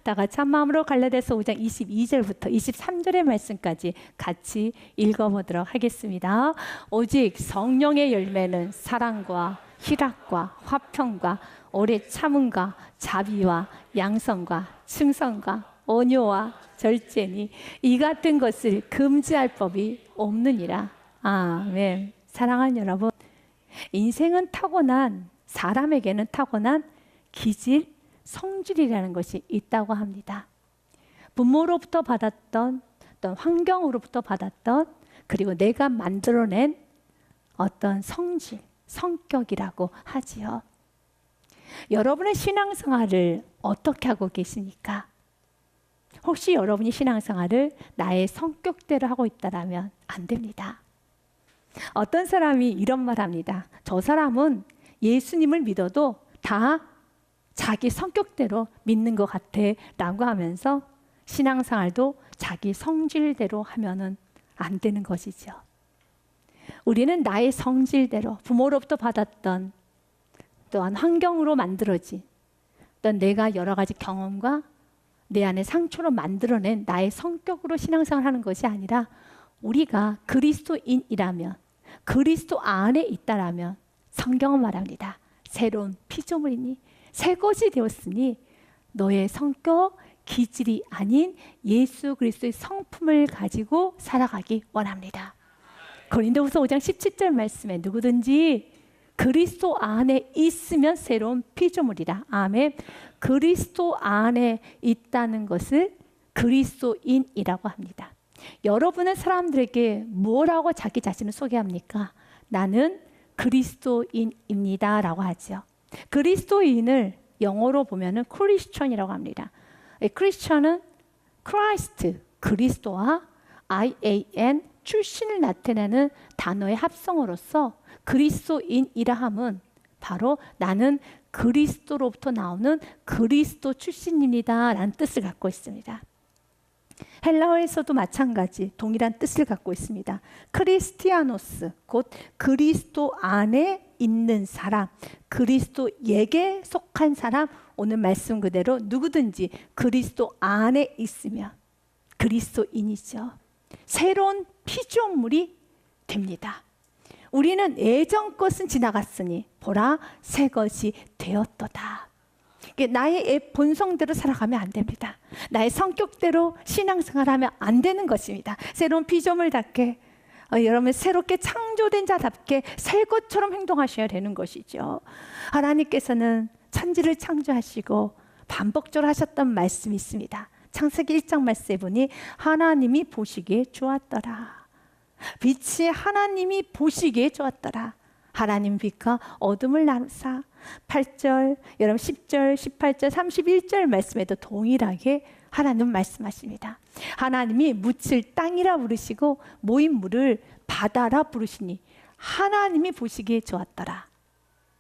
다 같이 한 마음으로 갈라디아서 5장 22절부터 23절의 말씀까지 같이 읽어보도록 하겠습니다. 오직 성령의 열매는 사랑과 희락과 화평과 오래 참음과 자비와 양선과 충성과 온유와 절제니 이 같은 것을 금지할 법이 없느니라. 아멘. 사랑하는 여러분, 인생은 타고난, 사람에게는 타고난 기질, 성질이라는 것이 있다고 합니다. 부모로부터 받았던, 어떤 환경으로부터 받았던, 그리고 내가 만들어낸 어떤 성질, 성격이라고 하지요. 여러분의 신앙생활을 어떻게 하고 계십니까? 혹시 여러분이 신앙생활을 나의 성격대로 하고 있다면 안 됩니다. 어떤 사람이 이런 말 합니다. 저 사람은 예수님을 믿어도 다 자기 성격대로 믿는 것 같아 라고 하면서 신앙생활도 자기 성질대로 하면은 안 되는 것이죠. 우리는 나의 성질대로 부모로부터 받았던 또한 환경으로 만들어진 어떤 내가 여러 가지 경험과 내 안에 상처로 만들어낸 나의 성격으로 신앙생활을 하는 것이 아니라 우리가 그리스도인이라면 그리스도 안에 있다라면 성경은 말합니다. 새로운 피조물이니 새 것이 되었으니 너의 성격, 기질이 아닌 예수 그리스도의 성품을 가지고 살아가기 원합니다. 고린도후서 5장 17절 말씀에 누구든지 그리스도 안에 있으면 새로운 피조물이라. 아멘. 그리스도 안에 있다는 것을 그리스도인이라고 합니다. 여러분은 사람들에게 뭐라고 자기 자신을 소개합니까? 나는 그리스도인입니다 라고 하죠. 그리스도인을 영어로 보면은 크리스천이라고 합니다. 크리스천은 크라이스트, 그리스도와 IAN, 출신을 나타내는 단어의 합성어로서 그리스도인이라 함은 바로 나는 그리스도로부터 나오는 그리스도 출신입니다 라는 뜻을 갖고 있습니다. 헬라어에서도 마찬가지 동일한 뜻을 갖고 있습니다. 크리스티아노스, 곧 그리스도 안에 있는 사람, 그리스도에게 속한 사람, 오늘 말씀 그대로 누구든지 그리스도 안에 있으면 그리스도인이죠. 새로운 피조물이 됩니다. 우리는 예전 것은 지나갔으니 보라 새 것이 되었도다. 나의 본성대로 살아가면 안 됩니다. 나의 성격대로 신앙생활하면 안 되는 것입니다. 새로운 피조물답게 여러분 새롭게 창조된 자답게 새 것처럼 행동하셔야 되는 것이죠. 하나님께서는 천지를 창조하시고 반복적으로 하셨던 말씀이 있습니다. 창세기 1장 말씀에 보니 하나님이 보시기에 좋았더라. 빛이 하나님이 보시기에 좋았더라. 하나님 빛과 어둠을 나누사. 8절, 여러분 10절, 18절, 31절 말씀에도 동일하게 하나님 말씀하십니다. 하나님이 묻힐 땅이라 부르시고 모인 물을 바다라 부르시니 하나님이 보시기에 좋았더라.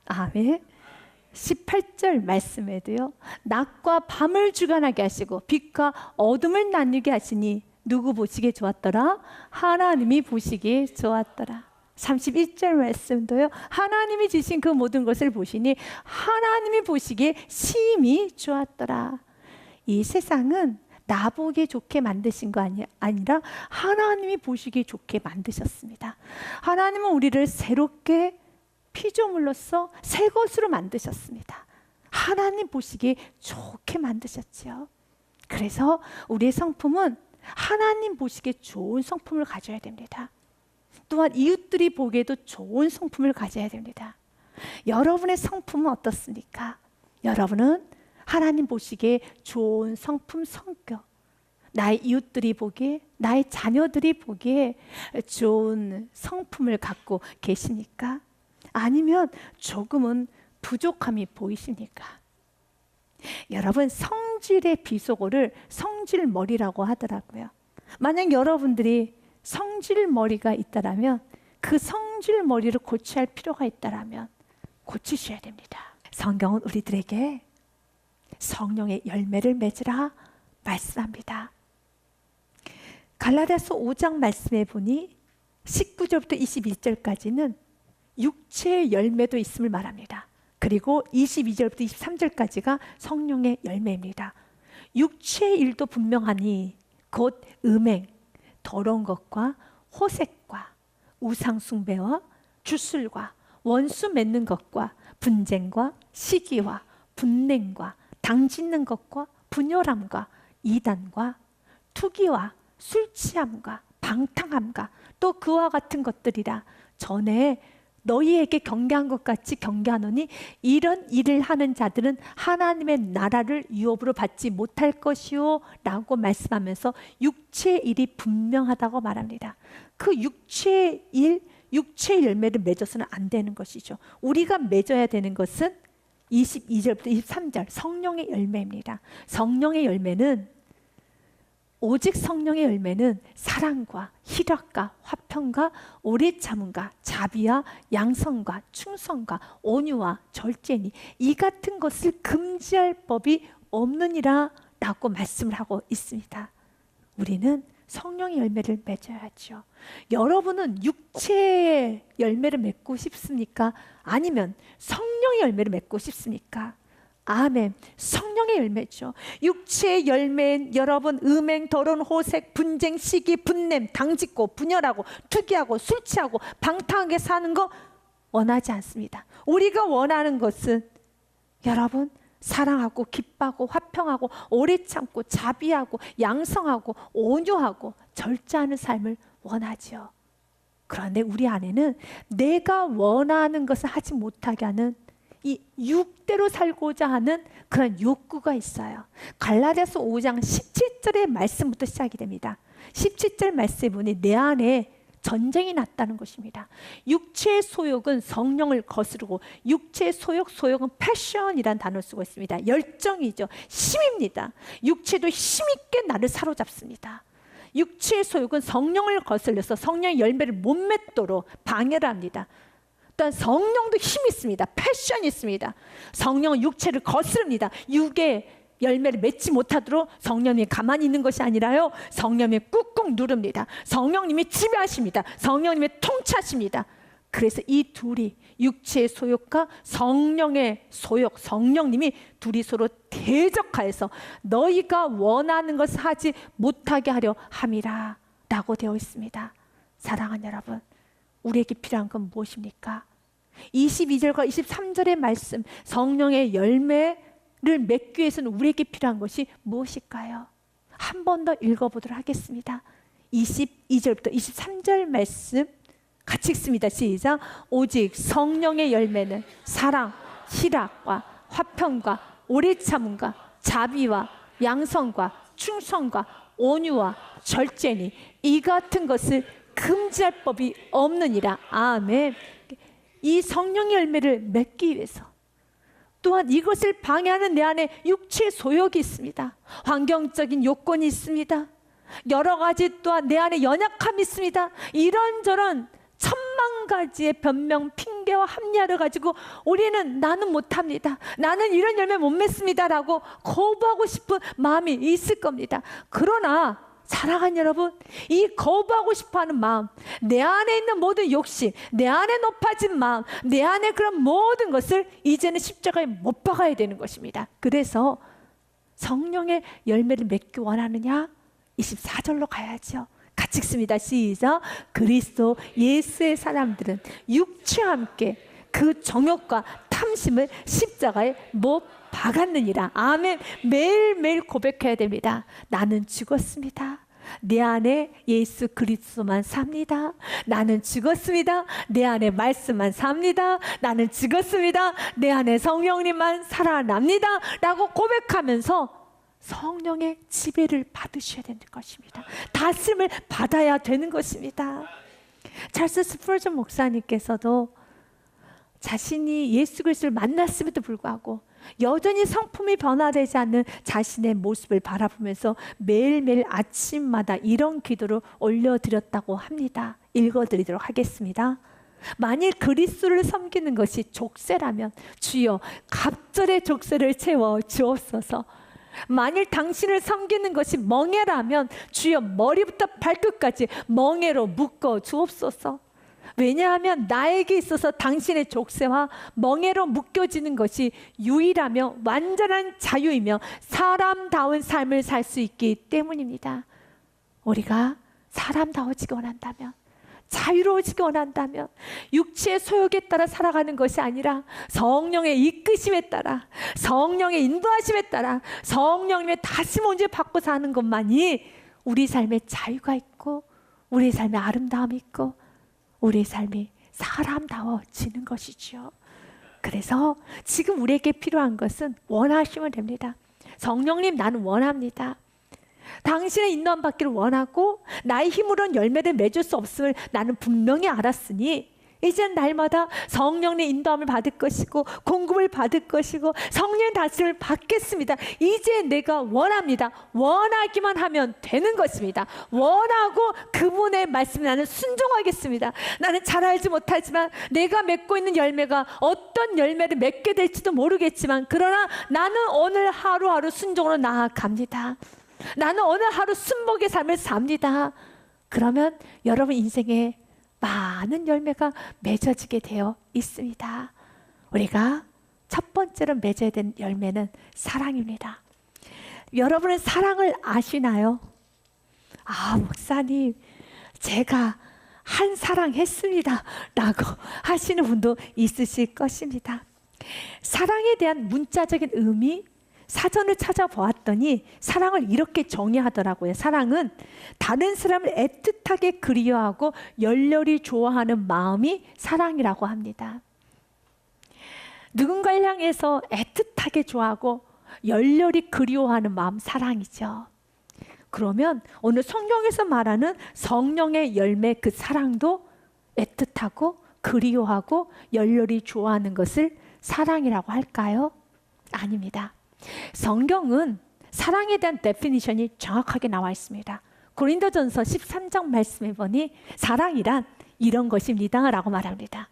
아멘. 18절 말씀에도요. 낮과 밤을 주관하게 하시고 빛과 어둠을 나누게 하시니 누구 보시기에 좋았더라? 하나님이 보시기에 좋았더라. 31절 말씀도요. 하나님이 지신 그 모든 것을 보시니 하나님이 보시기에 심히 좋았더라. 이 세상은 나보기에 좋게 만드신 거 아니라 하나님이 보시기에 좋게 만드셨습니다. 하나님은 우리를 새롭게 피조물로서 새 것으로 만드셨습니다. 하나님 보시기에 좋게 만드셨지요. 그래서 우리의 성품은 하나님 보시기에 좋은 성품을 가져야 됩니다. 또한 이웃들이 보기에도 좋은 성품을 가져야 됩니다. 여러분의 성품은 어떻습니까? 여러분은 하나님 보시기에 좋은 성품, 성격, 나의 이웃들이 보기에, 나의 자녀들이 보기에 좋은 성품을 갖고 계십니까? 아니면 조금은 부족함이 보이십니까? 여러분, 성질의 비속어를 성질머리라고 하더라고요. 만약 여러분들이 성질머리가 있다라면 그 성질머리를 고쳐야 할 필요가 있다라면 고치셔야 됩니다. 성경은 우리들에게 성령의 열매를 맺으라 말씀합니다. 갈라디아서 5장 말씀에 보니 19절부터 21절까지는 육체의 열매도 있음을 말합니다. 그리고 22절부터 23절까지가 성령의 열매입니다. 육체의 일도 분명하니 곧 음행, 더러운 것과 호색과 우상숭배와 주술과 원수 맺는 것과 분쟁과 시기와 분냉과 당짓는 것과 분열함과 이단과 투기와 술 취함과 방탕함과 또 그와 같은 것들이라. 전에 너희에게 경계한 것 같이 경계하노니 이런 일을 하는 자들은 하나님의 나라를 유업으로 받지 못할 것이요 라고 말씀하면서 육체의 일이 분명하다고 말합니다. 그 육체의 일, 육체의 열매를 맺어서는 안 되는 것이죠. 우리가 맺어야 되는 것은 22절부터 23절 성령의 열매입니다. 성령의 열매는, 오직 성령의 열매는 사랑과 희락과 화평과 오래 참음과 자비와 양성과 충성과 온유와 절제니 이 같은 것을 금지할 법이 없느니라 라고 말씀을 하고 있습니다. 우리는 성령의 열매를 맺어야죠. 여러분은 육체의 열매를 맺고 싶습니까? 아니면 성령의 열매를 맺고 싶습니까? 아멘. 성령의 열매죠. 육체의 열매는 여러분 음행, 더러운 호색, 분쟁, 시기, 분냄, 당짓고 분열하고 투기하고 술 취하고 방탕하게 사는 거 원하지 않습니다. 우리가 원하는 것은 여러분 사랑하고 기뻐하고 화평하고 오래 참고 자비하고 양성하고 온유하고 절제하는 삶을 원하지요. 그런데 우리 안에는 내가 원하는 것을 하지 못하게 하는 이 육대로 살고자 하는 그런 욕구가 있어요. 갈라디아서 5장 17절의 말씀부터 시작이 됩니다. 17절 말씀에 보니 내 안에 전쟁이 났다는 것입니다. 육체의 소욕은 성령을 거스르고, 육체의 소욕은 패션이라는 단어를 쓰고 있습니다. 열정이죠. 힘입니다. 육체도 힘있게 나를 사로잡습니다. 육체의 소욕은 성령을 거슬려서 성령의 열매를 못 맺도록 방해를 합니다. 또한 성령도 힘이 있습니다. 패션이 있습니다. 성령은 육체를 거스릅니다. 육의 열매를 맺지 못하도록 성령님이 가만히 있는 것이 아니라요, 성령님이 꾹꾹 누릅니다. 성령님이 지배하십니다. 성령님이 통치하십니다. 그래서 이 둘이, 육체의 소욕과 성령의 소욕, 성령님이 둘이 서로 대적하여서 너희가 원하는 것을 하지 못하게 하려 함이라 라고 되어 있습니다. 사랑하는 여러분, 우리에게 필요한 건 무엇입니까? 22절과 23절의 말씀, 성령의 열매를 맺기 위해서는 우리에게 필요한 것이 무엇일까요? 한 번 더 읽어보도록 하겠습니다. 22절부터 23절 말씀 같이 읽습니다. 시작. 오직 성령의 열매는 사랑, 희락과 화평과 오래 참음과 자비와 양성과 충성과 온유와 절제니 이 같은 것을 금지할 법이 없느니라. 아멘. 이 성령의 열매를 맺기 위해서, 또한 이것을 방해하는 내 안에 육체의 소욕이 있습니다. 환경적인 요건이 있습니다. 여러 가지 또한 내 안에 연약함이 있습니다. 이런저런 천만 가지의 변명, 핑계와 합리화를 가지고 우리는 나는 못합니다, 나는 이런 열매 못 맺습니다 라고 거부하고 싶은 마음이 있을 겁니다. 그러나 사랑하는 여러분, 이 거부하고 싶어하는 마음, 내 안에 있는 모든 욕심, 내 안에 높아진 마음, 내 안에 그런 모든 것을 이제는 십자가에 못 박아야 되는 것입니다. 그래서 성령의 열매를 맺기 원하느냐? 24절로 가야죠. 같이 읽습니다. 시작. 그리스도 예수의 사람들은 육체와 함께 그 정욕과 탐심을 십자가에 못 박았느니라. 아멘. 매일매일 고백해야 됩니다. 나는 죽었습니다. 내 안에 예수 그리스도만 삽니다. 나는 죽었습니다. 내 안에 말씀만 삽니다. 나는 죽었습니다. 내 안에 성령님만 살아납니다 라고 고백하면서 성령의 지배를 받으셔야 되는 것입니다. 다스림을 받아야 되는 것입니다. 찰스 스펄전 목사님께서도 자신이 예수 그리스도를 만났음에도 불구하고 여전히 성품이 변화되지 않는 자신의 모습을 바라보면서 매일매일 아침마다 이런 기도를 올려드렸다고 합니다. 읽어드리도록 하겠습니다. 만일 그리스도를 섬기는 것이 족쇄라면 주여 갑절의 족쇄를 채워 주옵소서. 만일 당신을 섬기는 것이 멍에라면 주여 머리부터 발끝까지 멍에로 묶어 주옵소서. 왜냐하면 나에게 있어서 당신의 족쇄와 멍에로 묶여지는 것이 유일하며 완전한 자유이며 사람다운 삶을 살 수 있기 때문입니다. 우리가 사람다워지기 원한다면, 자유로워지기 원한다면 육체의 소욕에 따라 살아가는 것이 아니라 성령의 이끄심에 따라, 성령의 인도하심에 따라 성령님의 다시 먼저 받고 사는 것만이 우리 삶에 자유가 있고 우리 삶에 아름다움이 있고 우리 삶이 사람다워지는 것이죠. 그래서 지금 우리에게 필요한 것은 원하시면 됩니다. 성령님, 나는 원합니다. 당신의 인도함 받기를 원하고 나의 힘으로는 열매를 맺을 수 없음을 나는 분명히 알았으니 이제는 날마다 성령의 인도함을 받을 것이고 공급을 받을 것이고 성령의 다스림을 받겠습니다. 이제 내가 원합니다. 원하기만 하면 되는 것입니다. 원하고 그분의 말씀에 나는 순종하겠습니다. 나는 잘 알지 못하지만 내가 맺고 있는 열매가 어떤 열매를 맺게 될지도 모르겠지만 그러나 나는 오늘 하루하루 순종으로 나아갑니다. 나는 오늘 하루 순복의 삶을 삽니다. 그러면 여러분 인생에 많은 열매가 맺어지게 되어 있습니다. 우리가 첫 번째로 맺어야 되는 열매는 사랑입니다. 여러분은 사랑을 아시나요? 아, 목사님, 제가 한 사랑했습니다 라고 하시는 분도 있으실 것입니다. 사랑에 대한 문자적인 의미, 사전을 찾아보았더니 사랑을 이렇게 정의하더라고요. 사랑은 다른 사람을 애틋하게 그리워하고 열렬히 좋아하는 마음이 사랑이라고 합니다. 누군가를 향해서 애틋하게 좋아하고 열렬히 그리워하는 마음, 사랑이죠. 그러면 오늘 성경에서 말하는 성령의 열매, 그 사랑도 애틋하고 그리워하고 열렬히 좋아하는 것을 사랑이라고 할까요? 아닙니다. 성경은 사랑에 대한 데피니션이 정확하게 나와 있습니다. 고린도전서 13장 말씀해 보니 사랑이란 이런 것입니다 라고 말합니다.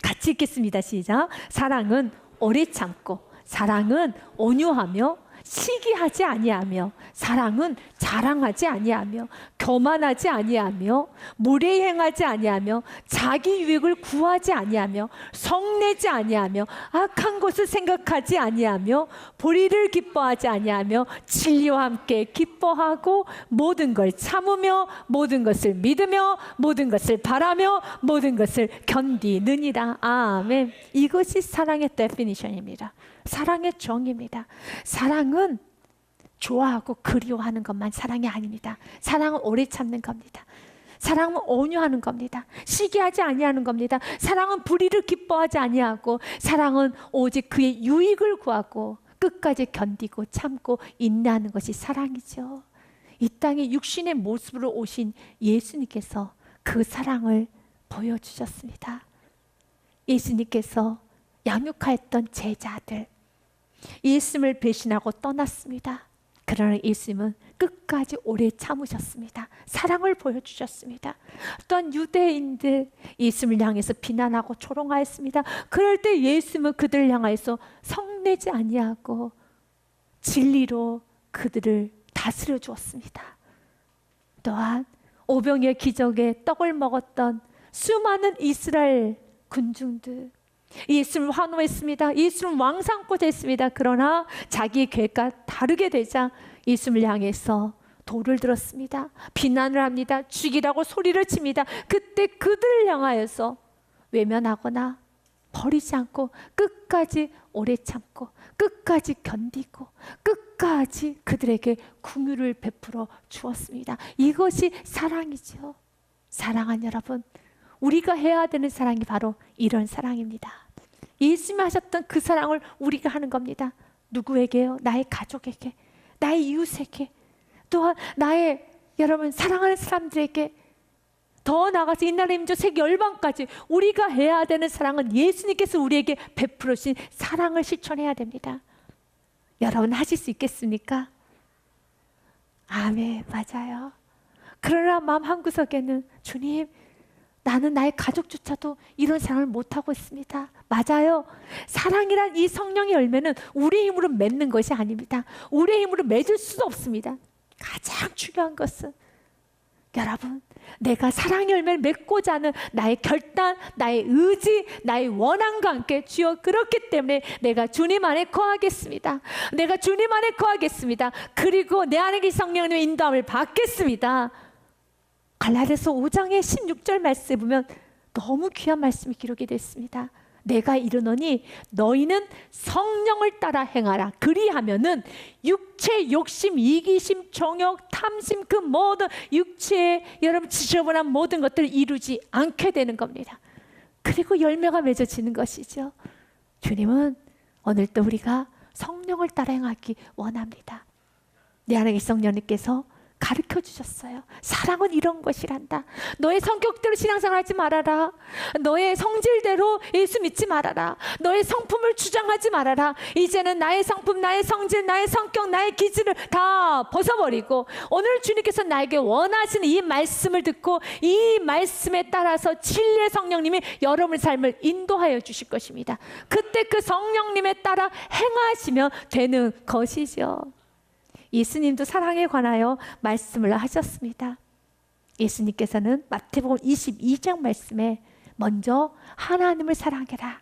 같이 읽겠습니다. 시작. 사랑은 오래 참고, 사랑은 온유하며, 시기하지 아니하며, 사랑은 자랑하지 아니하며, 교만하지 아니하며, 무례행하지 아니하며, 자기 유익을 구하지 아니하며, 성내지 아니하며, 악한 것을 생각하지 아니하며, 불의를 기뻐하지 아니하며, 진리와 함께 기뻐하고, 모든 걸 참으며, 모든 것을 믿으며, 모든 것을 바라며, 모든 것을 견디느니라. 아멘. 이것이 사랑의 데피니션입니다. 사랑의 정의입니다. 사랑은 좋아하고 그리워하는 것만 사랑이 아닙니다. 사랑은 오래 참는 겁니다. 사랑은 온유하는 겁니다. 시기하지 아니하는 겁니다. 사랑은 불의를 기뻐하지 아니하고, 사랑은 오직 그의 유익을 구하고 끝까지 견디고 참고 인내하는 것이 사랑이죠. 이 땅에 육신의 모습으로 오신 예수님께서 그 사랑을 보여주셨습니다. 예수님께서 양육하였던 제자들, 예수님을 배신하고 떠났습니다. 그러나 예수님은 끝까지 오래 참으셨습니다. 사랑을 보여주셨습니다. 또한 유대인들 예수님을 향해서 비난하고 조롱하였습니다. 그럴 때 예수님은 그들을 향해서 성내지 아니하고 진리로 그들을 다스려 주었습니다. 또한 오병이어 기적에 떡을 먹었던 수많은 이스라엘 군중들, 예수님을 환호했습니다. 예수님을 왕삼고 됐습니다. 그러나 자기의 계획과 다르게 되자 예수님을 향해서 돌을 들었습니다. 비난을 합니다. 죽이라고 소리를 칩니다. 그때 그들을 향하여서 외면하거나 버리지 않고 끝까지 오래 참고 끝까지 견디고 끝까지 그들에게 긍휼을 베풀어 주었습니다. 이것이 사랑이죠. 사랑하는 여러분, 우리가 해야 되는 사랑이 바로 이런 사랑입니다. 예수님이 하셨던 그 사랑을 우리가 하는 겁니다. 누구에게요? 나의 가족에게, 나의 이웃에게, 또한 나의 여러분 사랑하는 사람들에게, 더 나아가서 이나라 민족 세계 열방까지 우리가 해야 되는 사랑은 예수님께서 우리에게 베풀어 주신 사랑을 실천해야 됩니다. 여러분 하실 수 있겠습니까? 아멘. 맞아요. 그러나 마음 한구석에는 주님, 나는 나의 가족조차도 이런 사랑을 못하고 있습니다. 맞아요. 사랑이란 이 성령의 열매는 우리의 힘으로 맺는 것이 아닙니다. 우리의 힘으로 맺을 수도 없습니다. 가장 중요한 것은 여러분, 내가 사랑의 열매를 맺고자 하는 나의 결단, 나의 의지, 나의 원함과 함께 주여 그렇기 때문에 내가 주님 안에 거하겠습니다. 내가 주님 안에 거하겠습니다. 그리고 내 안에 계신 성령님의 인도함을 받겠습니다. 갈라디아서 5장의 16절 말씀에 보면 너무 귀한 말씀이 기록이 됐습니다. 내가 이르노니 너희는 성령을 따라 행하라. 그리하면은 육체 욕심, 이기심, 정욕, 탐심, 그 모든 육체에 여러분 지저분한 모든 것들을 이루지 않게 되는 겁니다. 그리고 열매가 맺어지는 것이죠. 주님은 오늘도 우리가 성령을 따라 행하기 원합니다. 내 안에 계신 성령님께서 가르쳐 주셨어요. 사랑은 이런 것이란다. 너의 성격대로 신앙생활 하지 말아라. 너의 성질대로 예수 믿지 말아라. 너의 성품을 주장하지 말아라. 이제는 나의 성품, 나의 성질, 나의 성격, 나의 기질을 다 벗어버리고 오늘 주님께서 나에게 원하시는 이 말씀을 듣고 이 말씀에 따라서 진리의 성령님이 여러분의 삶을 인도하여 주실 것입니다. 그때 그 성령님에 따라 행하시면 되는 것이죠. 예수님도 사랑에 관하여 말씀을 하셨습니다. 예수님께서는 마태복음 22장 말씀에 먼저 하나님을 사랑해라,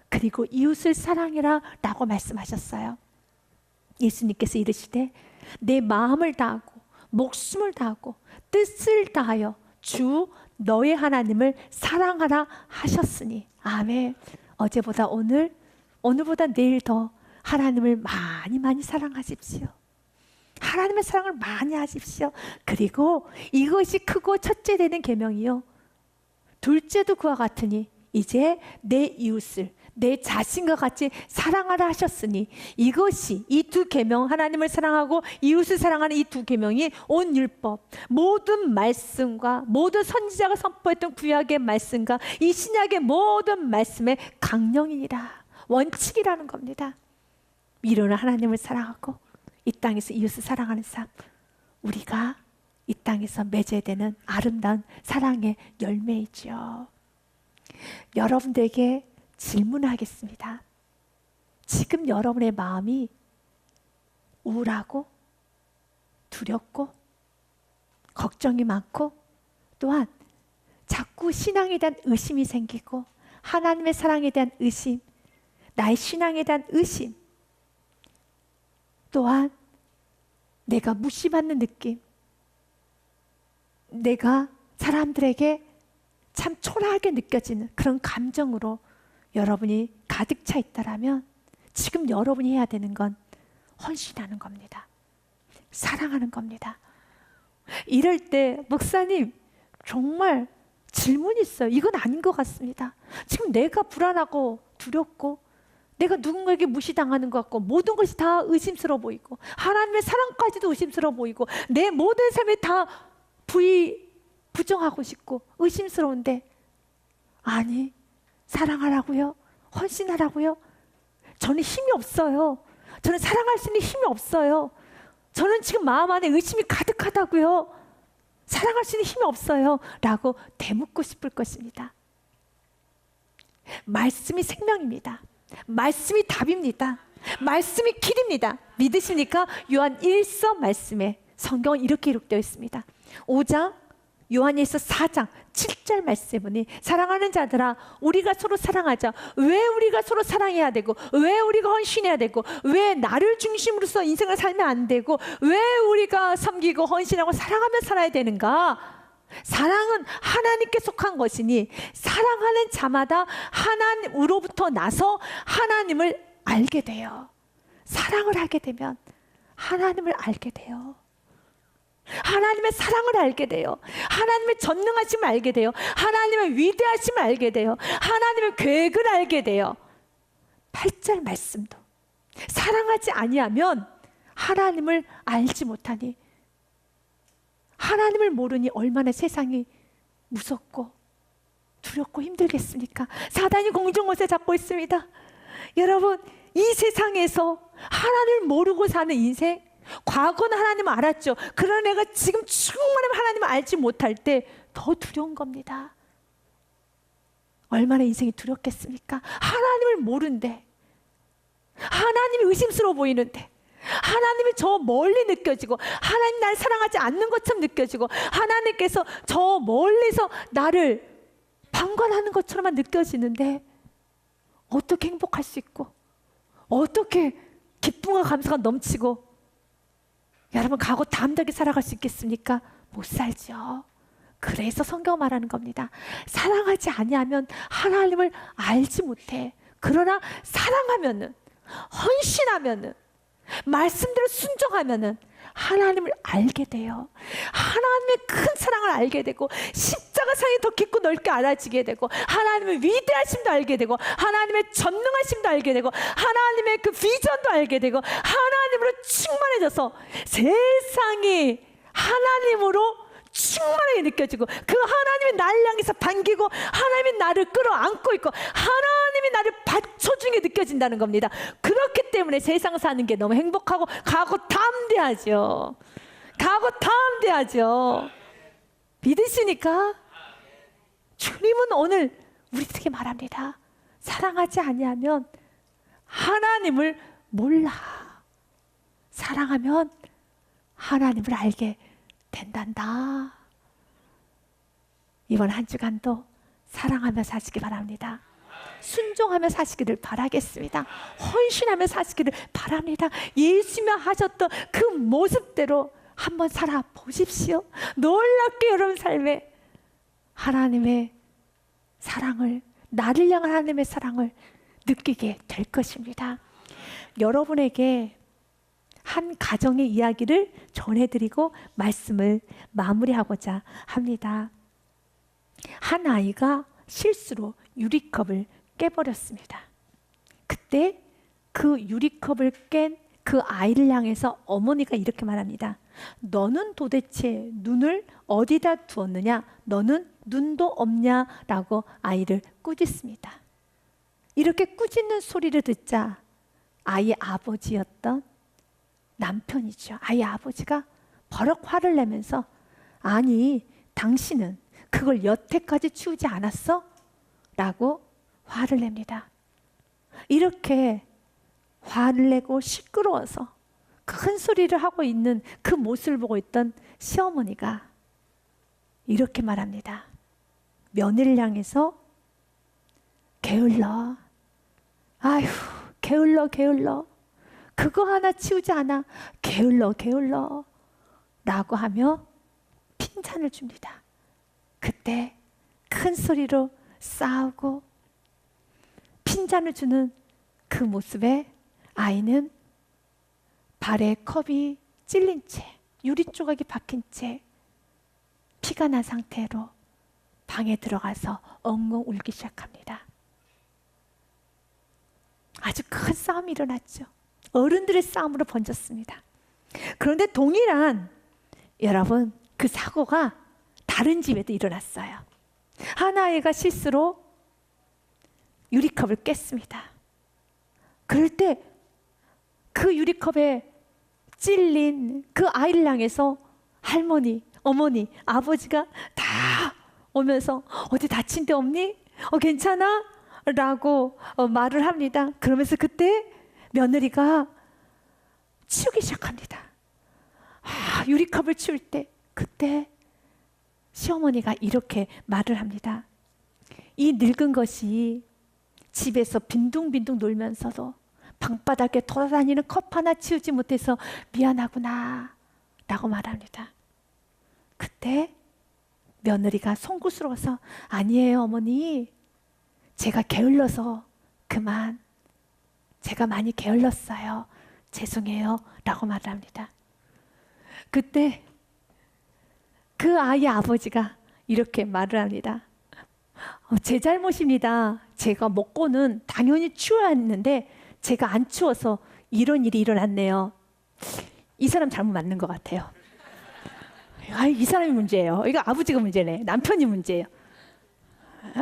그리고 이웃을 사랑해라 라고 말씀하셨어요. 예수님께서 이르시되 내 마음을 다하고 목숨을 다하고 뜻을 다하여 주 너의 하나님을 사랑하라 하셨으니. 아멘. 어제보다 오늘, 오늘보다 내일 더 하나님을 많이 사랑하십시오. 하나님의 사랑을 많이 하십시오. 그리고 이것이 크고 첫째 되는 계명이요, 둘째도 그와 같으니 이제 내 이웃을 내 자신과 같이 사랑하라 하셨으니. 이것이 이 두 계명, 하나님을 사랑하고 이웃을 사랑하는 이 두 계명이 온 율법, 모든 말씀과 모든 선지자가 선포했던 구약의 말씀과 이 신약의 모든 말씀의 강령이니라, 원칙이라는 겁니다. 미련한 하나님을 사랑하고 이 땅에서 이웃을 사랑하는 삶, 우리가 이 땅에서 맺어야 되는 아름다운 사랑의 열매이죠. 여러분들에게 질문하겠습니다. 지금 여러분의 마음이 우울하고 두렵고 걱정이 많고 또한 자꾸 신앙에 대한 의심이 생기고 하나님의 사랑에 대한 의심, 나의 신앙에 대한 의심, 또한 내가 무시받는 느낌, 내가 사람들에게 참 초라하게 느껴지는 그런 감정으로 여러분이 가득 차 있다라면 지금 여러분이 해야 되는 건 헌신하는 겁니다. 사랑하는 겁니다. 이럴 때 목사님 정말 질문이 있어요. 이건 아닌 것 같습니다. 지금 내가 불안하고 두렵고 내가 누군가에게 무시당하는 것 같고 모든 것이 다 의심스러워 보이고 하나님의 사랑까지도 의심스러워 보이고 내 모든 삶이 다 부정하고 싶고 의심스러운데, 아니, 사랑하라고요? 헌신하라고요? 저는 힘이 없어요. 저는 사랑할 수 있는 힘이 없어요. 저는 지금 마음 안에 의심이 가득하다고요. 사랑할 수 있는 힘이 없어요 라고 되묻고 싶을 것입니다. 말씀이 생명입니다. 말씀이 답입니다. 말씀이 길입니다. 믿으십니까? 요한 1서 말씀에 성경은 이렇게 기록되어 있습니다. 5장 요한일서 4장 7절 말씀에 보니 사랑하는 자들아 우리가 서로 사랑하자. 왜 우리가 서로 사랑해야 되고 왜 우리가 헌신해야 되고 왜 나를 중심으로서 인생을 살면 안 되고 왜 우리가 섬기고 헌신하고 사랑하며 살아야 되는가? 사랑은 하나님께 속한 것이니 사랑하는 자마다 하나님으로부터 나서 하나님을 알게 돼요. 사랑을 하게 되면 하나님을 알게 돼요. 하나님의 사랑을 알게 돼요. 하나님의 전능하심을 알게 돼요. 하나님의 위대하심을 알게 돼요. 하나님의 계획을 알게 돼요. 8절 말씀도 사랑하지 아니하면 하나님을 알지 못하니, 하나님을 모르니 얼마나 세상이 무섭고 두렵고 힘들겠습니까? 사단이 공중옷에 잡고 있습니다. 여러분, 이 세상에서 하나님을 모르고 사는 인생, 과거는 하나님을 알았죠. 그러나 내가 지금 충분히 하나님을 알지 못할 때 더 두려운 겁니다. 얼마나 인생이 두렵겠습니까? 하나님을 모르는데, 하나님이 의심스러워 보이는데, 하나님이 저 멀리 느껴지고 하나님 날 사랑하지 않는 것처럼 느껴지고 하나님께서 저 멀리서 나를 방관하는 것처럼만 느껴지는데 어떻게 행복할 수 있고 어떻게 기쁨과 감사가 넘치고 여러분 가고 담대하게 살아갈 수 있겠습니까? 못 살죠. 그래서 성경 말하는 겁니다. 사랑하지 아니하면 하나님을 알지 못해. 그러나 사랑하면은, 헌신하면은, 말씀대로 순종하면은 하나님을 알게 돼요. 하나님의 큰 사랑을 알게 되고 십자가 사랑이 더 깊고 넓게 알아지게 되고 하나님의 위대하심도 알게 되고 하나님의 전능하심도 알게 되고 하나님의 그 비전도 알게 되고 하나님으로 충만해져서 세상이 하나님으로 충만하게 느껴지고 그 하나님이 나를 향해서 반기고 하나님이 나를 끌어안고 있고 하나님이 나를 받쳐주는 게 느껴진다는 겁니다. 그렇기 때문에 세상 사는 게 너무 행복하고 가고 담대하죠. 가고 담대하죠. 믿으시니까? 주님은 오늘 우리들에게 말합니다. 사랑하지 아니하면 하나님을 몰라. 사랑하면 하나님을 알게 된단다. 이번 한 주간도 사랑하며 사시기 바랍니다. 순종하며 사시기를 바라겠습니다. 헌신하며 사시기를 바랍니다. 예수님이 하셨던 그 모습대로 한번 살아보십시오. 놀랍게 여러분 삶에 하나님의 사랑을, 나를 향한 하나님의 사랑을 느끼게 될 것입니다. 여러분에게 한 가정의 이야기를 전해드리고 말씀을 마무리하고자 합니다. 한 아이가 실수로 유리컵을 깨버렸습니다. 그때 그 유리컵을 깬 그 아이를 향해서 어머니가 이렇게 말합니다. 너는 도대체 눈을 어디다 두었느냐? 너는 눈도 없냐? 라고 아이를 꾸짖습니다. 이렇게 꾸짖는 소리를 듣자 아이의 아버지였던 남편이죠. 아이 아버지가 버럭 화를 내면서 아니 당신은 그걸 여태까지 치우지 않았어? 라고 화를 냅니다. 이렇게 화를 내고 시끄러워서 큰 소리를 하고 있는 그 모습을 보고 있던 시어머니가 이렇게 말합니다. 며느리를 향해서 게을러. 아휴 게을러 게을러. 그거 하나 치우지 않아. 게을러 게을러 라고 하며 핀잔을 줍니다. 그때 큰 소리로 싸우고 핀잔을 주는 그 모습에 아이는 발에 컵이 찔린 채 유리 조각이 박힌 채 피가 난 상태로 방에 들어가서 엉엉 울기 시작합니다. 아주 큰 싸움이 일어났죠. 어른들의 싸움으로 번졌습니다. 그런데 동일한 여러분 그 사고가 다른 집에도 일어났어요. 한 아이가 실수로 유리컵을 깼습니다. 그럴 때 그 유리컵에 찔린 그 아이를 향해서 할머니, 어머니, 아버지가 다 오면서 어디 다친 데 없니? 괜찮아? 라고 말을 합니다. 그러면서 그때 며느리가 치우기 시작합니다. 유리컵을 치울 때 그때 시어머니가 이렇게 말을 합니다. 이 늙은 것이 집에서 빈둥빈둥 놀면서도 방바닥에 돌아다니는 컵 하나 치우지 못해서 미안하구나 라고 말합니다. 그때 며느리가 송구스러워서 아니에요 어머니, 제가 게을러서 그만, 제가 많이 게을렀어요, 죄송해요 라고 말합니다. 그때 그 아이의 아버지가 이렇게 말을 합니다. 제 잘못입니다. 제가 먹고는 당연히 치워야 했는데 제가 안 치워서 이런 일이 일어났네요. 이 사람 잘못 맞는 것 같아요. 이 사람이 문제예요. 이거 아버지가 문제네. 남편이 문제예요.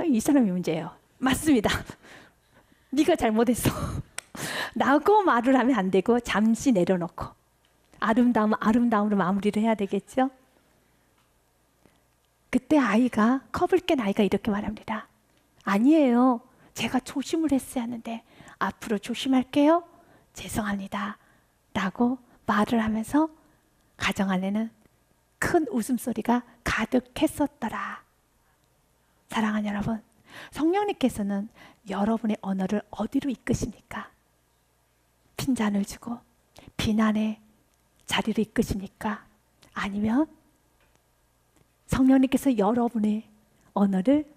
이 사람이 문제예요. 맞습니다. 네가 잘못했어. 라고 말을 하면 안 되고 잠시 내려놓고 아름다움으로 마무리를 해야 되겠죠. 그때 아이가, 컵을 깬 아이가 이렇게 말합니다. 아니에요. 제가 조심을 했어야 하는데 앞으로 조심할게요. 죄송합니다. 라고 말을 하면서 가정 안에는 큰 웃음소리가 가득했었더라. 사랑하는 여러분, 성령님께서는 여러분의 언어를 어디로 이끄십니까? 핀잔을 주고 비난의 자리로 이끄십니까? 아니면 성령님께서 여러분의 언어를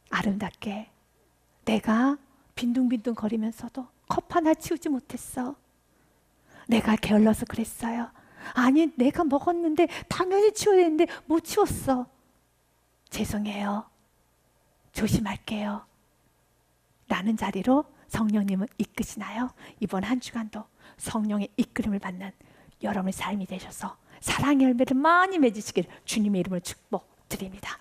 아름답게, 내가 빈둥빈둥 거리면서도 컵 하나 치우지 못했어. 내가 게을러서 그랬어요. 아니, 내가 먹었는데 당연히 치워야 되는데 못 치웠어. 죄송해요. 조심할게요. 라는 자리로 성령님은 이끄시나요? 이번 한 주간도 성령의 이끌림을 받는 여러분의 삶이 되셔서 사랑의 열매를 많이 맺으시길 주님의 이름으로 축복드립니다.